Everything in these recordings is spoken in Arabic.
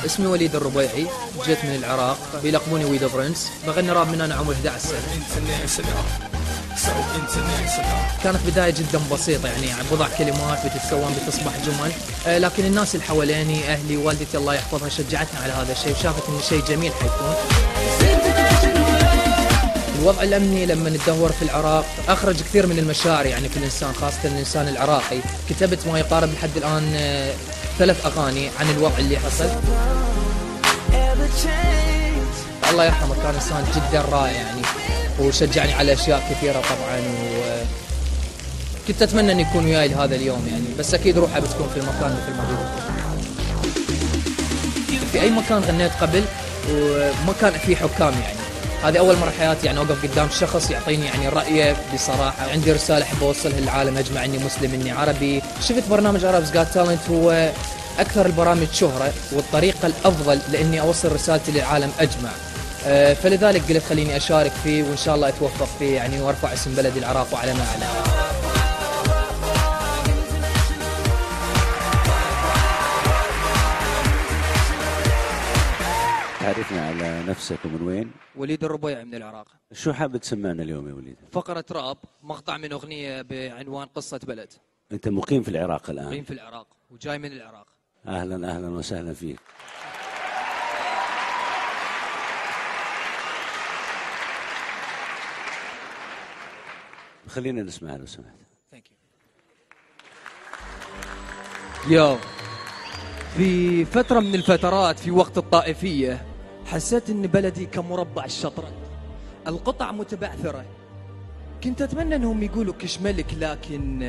اسمي وليد الربيعي، جيت من العراق، بيلقبوني ويدا برنس. بغني راب من أنا عمري 11 سنة. كانت بداية جدا بسيطة، يعني بضع كلمات بتتكون بتصبح جمل، لكن الناس اللي حواليني، أهلي، والدتي الله يحفظها، شجعتني على هذا الشيء وشافت إنه شيء جميل حيكون. الوضع الأمني لما نتدهور في العراق أخرج كثير من المشاعر يعني في الإنسان، خاصة الإنسان العراقي. كتبت ما يقارب لحد الآن 3 أغاني عن الوضع اللي حصل. الله يرحمه كان إنسان جدا رائع يعني، وشجعني على أشياء كثيرة طبعا، وكنت أتمنى أن يكون وياي لهذا اليوم يعني، بس أكيد روحه بتكون في المكان مثل ما بيقول. في أي مكان غنيت قبل وما كان في حكام يعني، هذه أول مرة حياتي يعني أوقف قدام شخص يعطيني يعني رأيه بصراحة. عندي رسالة أحب أوصلها للعالم أجمع، إني مسلم إني عربي. شفت برنامج Arabs Got Talent هو أكثر البرامج شهرة والطريقة الأفضل لإني أوصل رسالتي للعالم أجمع، فلذلك قلت خليني أشارك فيه وإن شاء الله أتوفق فيه يعني، وأرفع اسم بلدي العراق وعلى ما أعلى. تعرفنا على نفسك ومن وين؟ وليد الربيعي من العراق. شو حابب تسمعنا اليوم يا وليد؟ فقرة راب، مقطع من أغنية بعنوان قصة بلد. أنت مقيم في العراق الآن؟ مقيم في العراق وجاي من العراق. أهلا أهلا وسهلا فيك. خلينا نسمع لو سمحت. يو في فترة من الفترات في وقت الطائفية حسيت ان بلدي كمربع الشطرنج، القطع متبعثرة. كنت اتمنى انهم يقولوا كش ملك، لكن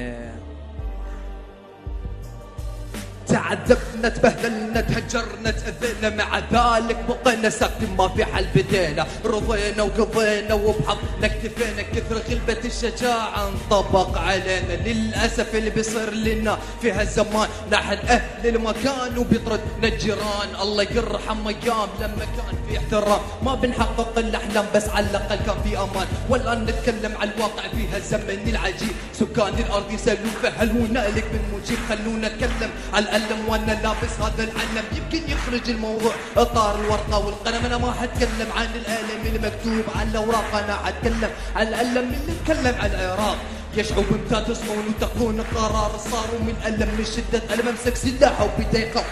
تعذبنا، تبهدلنا، تهجرنا، تأذينا، مع ذلك بقينا ساكتين ما في حل بدينا، رضينا وقضينا وبحظنا اكتفينا، كثر غلبة الشجاعة انطبق علينا. للأسف اللي بيصير لنا في هالزمان نحن أهل المكان وبيطردنا الجيران. الله يرحم أيام لما كان في احترام، ما بنحقق الأحلام بس على الأقل كان في أمان. والآن نتكلم عن الواقع في هالزمن العجيب، سكان الأرض يسألون فهل هنالك من مجيب؟ خلونا نتكلم على الألم وانا لابس هذا العلم، يمكن يخرج الموضوع اطار الورقة والقلم. انا ما حتكلم عن الألم المكتوب على الأوراق، انا حتكلم عن الألم اللي اتكلم عن العراق. يا شعوب انت تصمون وتكون قرار، صاروا من ألم من شدة ألم امسك سلاحه وبدقة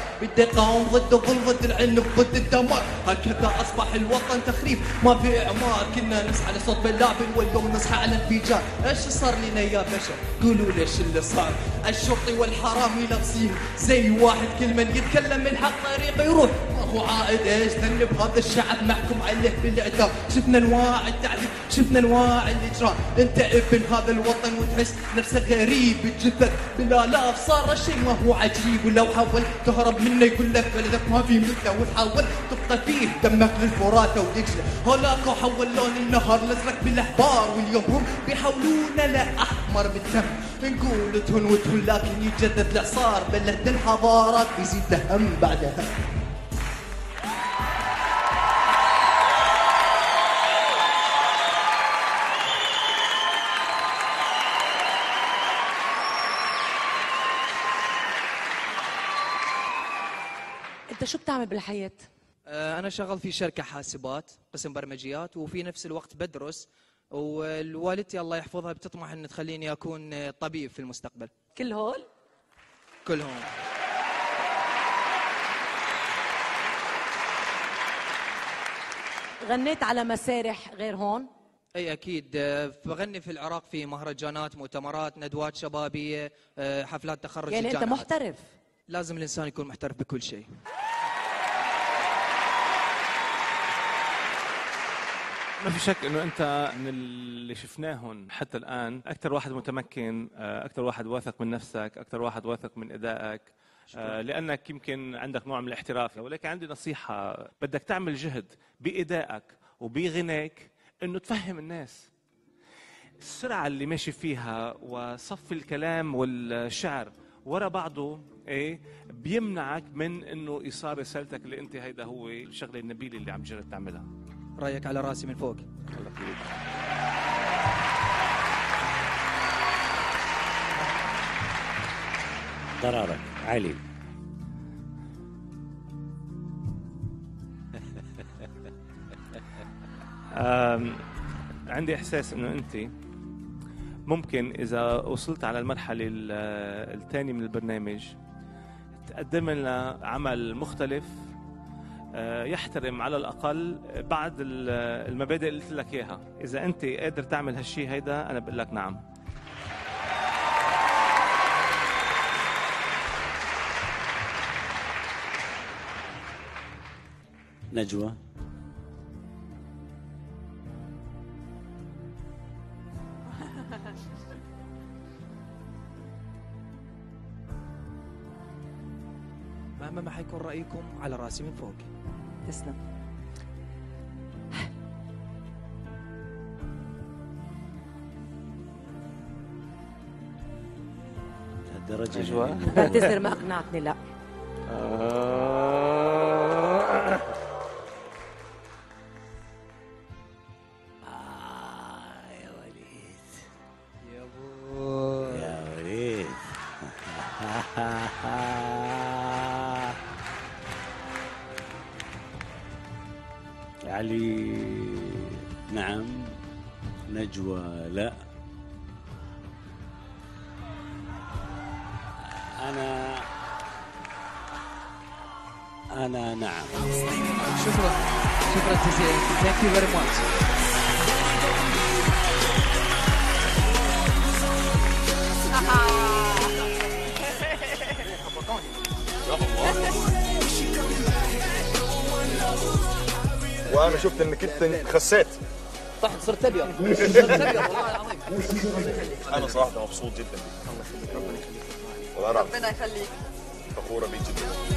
ضد الظلم، ضد العنف، ضد الدمار. هكذا أصبح الوطن تخريب ما في إعمار. كنا نسعى لصوت بلابل واليوم نسعى على الانفجار. ايش صار لنا يا بشر؟ قولوا ليش اللي صار؟ الشرطي والحرامي لابسين زي واحد، كل من يتكلم من حق طريقه يروح ما هو عائد. ايش ذنب هذا الشعب محكوم عليه بالاعدام؟ شفنا انواع التعذيب، شفنا انواع الاجرام. انت ابن هذا الوطن وتحس نفسك غريب الجثث بالالاف، صار الشيء ما هو عجيب. ولو حاولت تهرب منه يقول لك بلدك ما في مثله، وتحاول تبقى فيه دمك للفرات ودجله. هولاك حول لون النهر الازرق بالاحبار، واليوم هم بيحولون لاحمر بالدم. نقول تهن وتهن لكن يتجدد الاعصار، بلد الحضارات بيزيد الهم بعدها. انت شو بتعمل بالحياة؟ أنا شغال في شركة حاسبات قسم برمجيات، وفي نفس الوقت بدرس، والوالدتي الله يحفظها بتطمح أن تخليني أكون طبيب في المستقبل. كل هول؟ كلهم. غنيت على مسارح غير هون؟ أي أكيد، بغني في العراق في مهرجانات، مؤتمرات، ندوات شبابية، حفلات تخرج يعني الجامعات. أنت محترف؟ لازم الإنسان يكون محترف بكل شيء. ما في شك انه انت من اللي شفناهم حتى الان اكثر واحد متمكن، اكثر واحد واثق من نفسك، اكثر واحد واثق من ادائك، لانك يمكن عندك نوع من الاحتراف. ولكن عندي نصيحه، بدك تعمل جهد بادائك وبغناك انه تفهم الناس. السرعه اللي ماشي فيها وصف الكلام والشعر ورا بعضه بيمنعك من انه ايصال رسالتك اللي انت هيدا هو الشغله النبيله اللي عم تجرب تعملها. رايك على راسي من فوق. قرارك علي. عندي إحساس إنه أنت ممكن إذا وصلت على المرحلة الثانية من البرنامج تقدم لنا عمل مختلف يحترم على الأقل بعض المبادئ اللي قلت لك إياها. إذا أنت قادر تعمل هالشي هيدا أنا بقول لك نعم. نجوى. مهما ما حيكون رأيكم على راسي من فوق. تسلم. لهالدرجة نجوى. بعتذر ما أقنعتني. لا يا وليد يا ابو يا وليد. علي نعم، نجوى لا. أنا نعم. شكرا جزيلا. Thank you very much. وانا شفت انك انت خسيت. طحت صرت ابيض. انا صراحه مبسوط جدا. ربنا يخليك. فخوره بيك جدا.